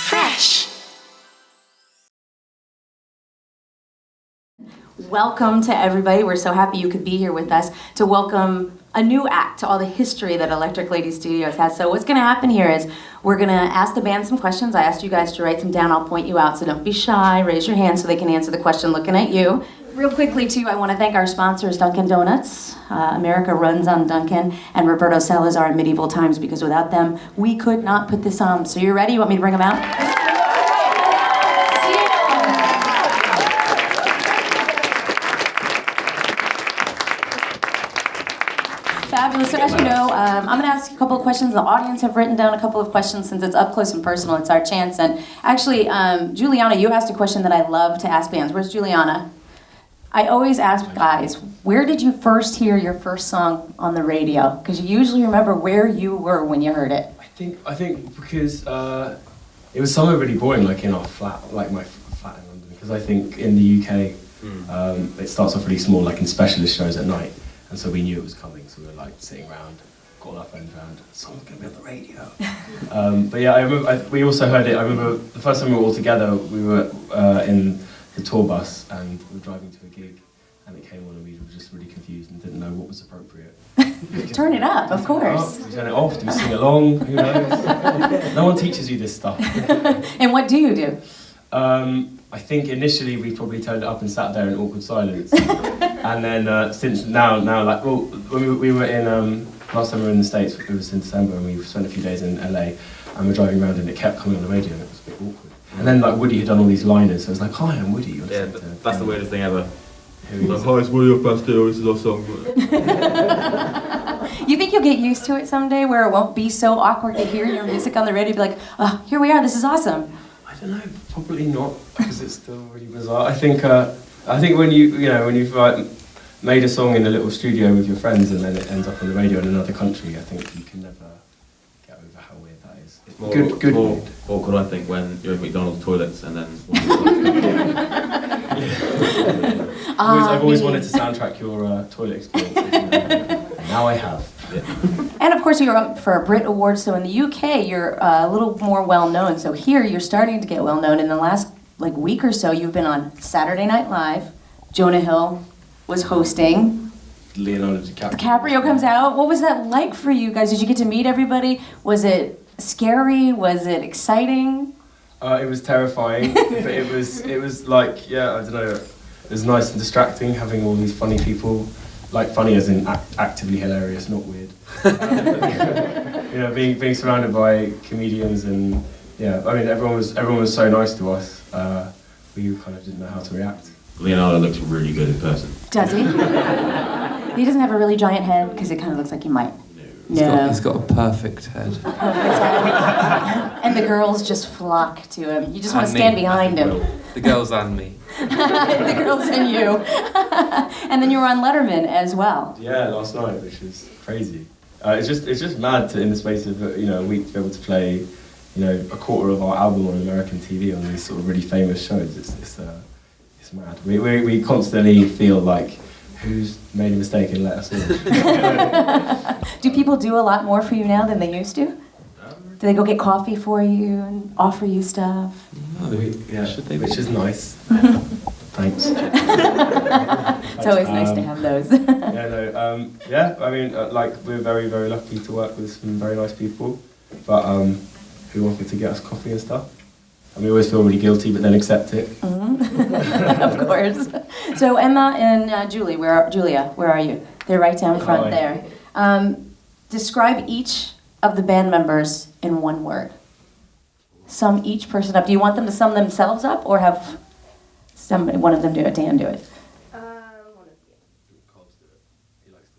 Fresh. Welcome to everybody. We're so happy you could be here with us to welcome a new act to all the history that Electric Lady Studios has. So what's going to happen here is we're going to ask the band some questions. I asked you guys to write them down. I'll point you out, so don't be shy. Raise your hand so they can answer the question looking at you. Real quickly, too, I want to thank our sponsors, Dunkin' Donuts. America runs on Dunkin', and Roberto Salazar in Medieval Times, because without them, we could not put this on. So you're ready? You want me to bring them out? Fabulous. So as you know, I'm going to ask you a couple of questions. The audience have written down a couple of questions. Since it's up close and personal, it's our chance. And actually, Juliana, you asked a question that I love to ask bands. Where's Juliana? I always ask guys, where did you first hear your first song on the radio? Because you usually remember where you were when you heard it. I think because it was somewhere really boring, like in our flat, like my flat in London. Because I think in the UK, it starts off really small, like in specialist shows at night. And so we knew it was coming, so we were like sitting around, got all our friends around, someone's going to be on the radio. But yeah, I remember, we also heard it. I remember the first time we were all together, we were in the tour bus and we were driving to a gig, and it came on and we were just really confused and didn't know what was appropriate. Turn it up, of course. We turn it off, do we sing along, who knows? No one teaches you this stuff. And what do you do? I think initially we probably turned it up and sat there in awkward silence. And then since now, like, well, when we were in, last time we were in the States, it was in December, and we spent a few days in LA, and we're driving around and it kept coming on the radio and it was a bit awkward. And then like Woody had done all these liners, so it was like, hi, I'm Woody. Yeah, that's the weirdest thing ever. Like, hi, it's Woody of Bastille, this is our song. You think you'll get used to it someday, where it won't be so awkward to hear your music on the radio, be like, oh, here we are, this is awesome? I don't know, probably not, because it's still really bizarre. I think when you've made a song in a little studio with your friends and then it ends up on the radio in another country, I think you can never get over how weird that is. It's more awkward, I think, when you're in McDonald's toilets and then... I've always wanted to soundtrack your toilet experience, and now I have. Yeah. And of course you're up for a Brit Award, so in the UK you're a little more well-known. So here you're starting to get well-known. In the last week or so you've been on Saturday Night Live. Jonah Hill was hosting. Leonardo DiCaprio. DiCaprio comes out. What was that like for you guys? Did you get to meet everybody? Was it scary? Was it exciting? It was terrifying, but it was like, yeah, I don't know, it was nice and distracting having all these funny people, like funny as in actively hilarious, not weird. Being surrounded by comedians, and yeah, I mean everyone was so nice to us. We kind of didn't know how to react. Leonardo looks really good in person. Does he? He doesn't have a really giant head, because it kind of looks like he might. No. He's got a perfect head. And the girls just flock to him. You just want to stand behind him. The girls and me. The girls and you. And then you were on Letterman as well. Yeah, last night, which is crazy. It's just mad to, in the space of a week, to be able to play a quarter of our album on American TV on these sort of really famous shows. It's mad. We constantly feel like, who's made a mistake and let us know. Do people do a lot more for you now than they used to? Do they go get coffee for you and offer you stuff? No, which is nice. Thanks. It's always nice to have those. We're very, very lucky to work with some very nice people, but who offer to get us coffee and stuff. And we always feel really guilty, but then accept it. Mm-hmm. Of course. So Emma and Julia, where are you? They're right down front there. Describe each of the band members in one word. Sum each person up. Do you want them to sum themselves up, or have one of them do it? Dan, do it. One of you. Cobb's do it. He likes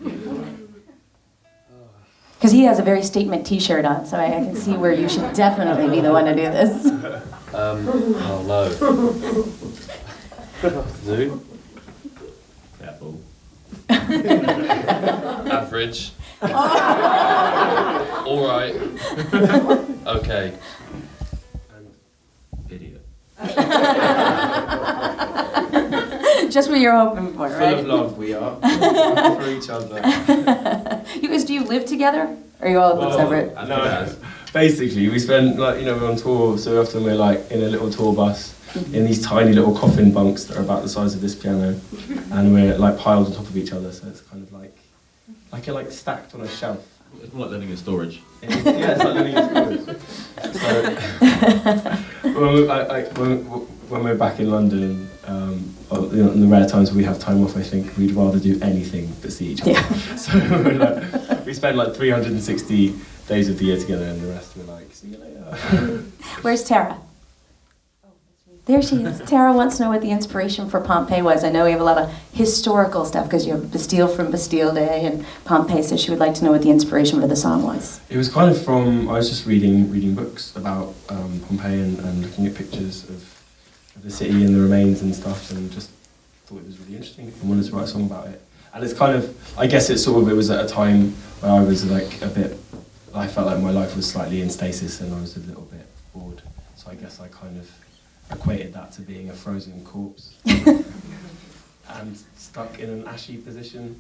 talking. Because he has a very statement T-shirt on, so I can see where you should definitely be the one to do this. Oh no. Do? Careful. Average. Alright. Okay. And idiot. Just what you're hoping for, Full right? of love we are. For each other. You guys, do you live together? Or are you all live separate? No. Basically, we spent like we're on tour, so often we're like in a little tour bus in these tiny little coffin bunks that are about the size of this piano, and we're like piled on top of each other. So it's kind of like you're like stacked on a shelf. It's more like living in storage. Yeah, it's like living in storage. So when we're back in London, in the rare times we have time off, I think we'd rather do anything but see each other. Yeah. So we spend like 360 days of the year together, and the rest we're like, see you later. Where's Tara? There she is. Tara wants to know what the inspiration for Pompeii was. I know we have a lot of historical stuff because you have Bastille from Bastille Day and Pompeii, so she would like to know what the inspiration for the song was. It was kind of from, I was just reading books about Pompeii and looking at pictures of the city and the remains and stuff, and just thought it was really interesting and wanted to write a song about it. And it's kind of, I guess it was at a time where I was like I felt like my life was slightly in stasis and I was a little bit bored. So I guess I kind of equated that to being a frozen corpse and stuck in an ashy position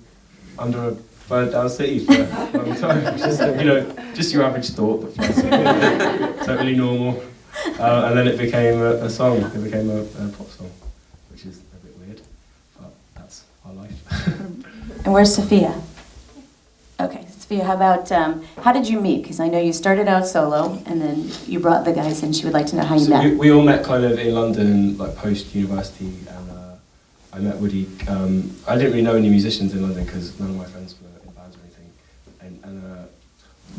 under a burnt down city for a long time. Just, just your average thought, but totally normal. And then it became a song. It became a pop song, which is a bit weird, but that's our life. And where's Sophia? Okay, Sophia, how did you meet? Because I know you started out solo, and then you brought the guys in. She would like to know how you met. We all met kind of in London, like post-university, and I met Woody. I didn't really know any musicians in London because none of my friends were in bands or anything. And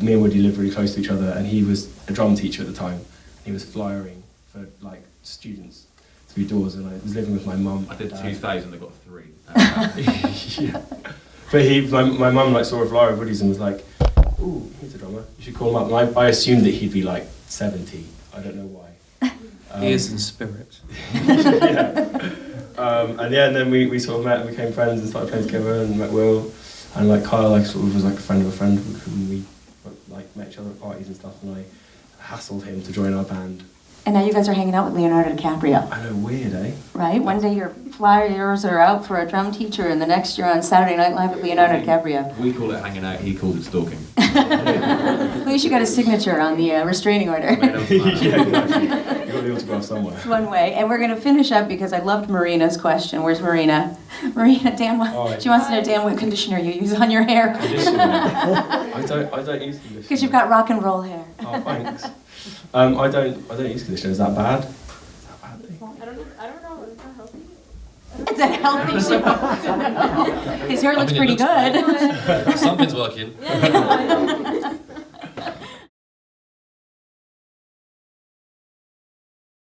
me and Woody lived really close to each other, and he was a drum teacher at the time. He was flyering for like students through doors, and I was living with my mum. I did 2,000, I got 3. Yeah. But my mum like saw a flyer of Woody's and was like, "Ooh, he's a drummer. You should call him up." And I assumed that he'd be like 70. I don't know why. He is in spirit. Yeah. And then we sort of met and became friends and started playing together and met Will, and like Kyle like sort of was like a friend of a friend with whom we like met each other at parties and stuff, and I hassled him to join our band. And now you guys are hanging out with Leonardo DiCaprio. I know, weird, eh? Right? One day your flyers are out for a drum teacher, and the next you're on Saturday Night Live with Leonardo DiCaprio. We call it hanging out, he calls it stalking. At least you got a signature on the restraining order. Yeah, exactly. You got the autograph somewhere. That's one way. And we're going to finish up because I loved Marina's question. Where's Marina? Marina, Dan, she wants to know, Dan, what conditioner you use on your hair. Conditioner. I don't use conditioner. Because you've got rock and roll hair. Oh, thanks. I don't use conditioner. Is that bad? Is that a bad thing? I don't know. Is that healthy? Is that healthy? His hair looks pretty good. Something's working. Yeah, I know.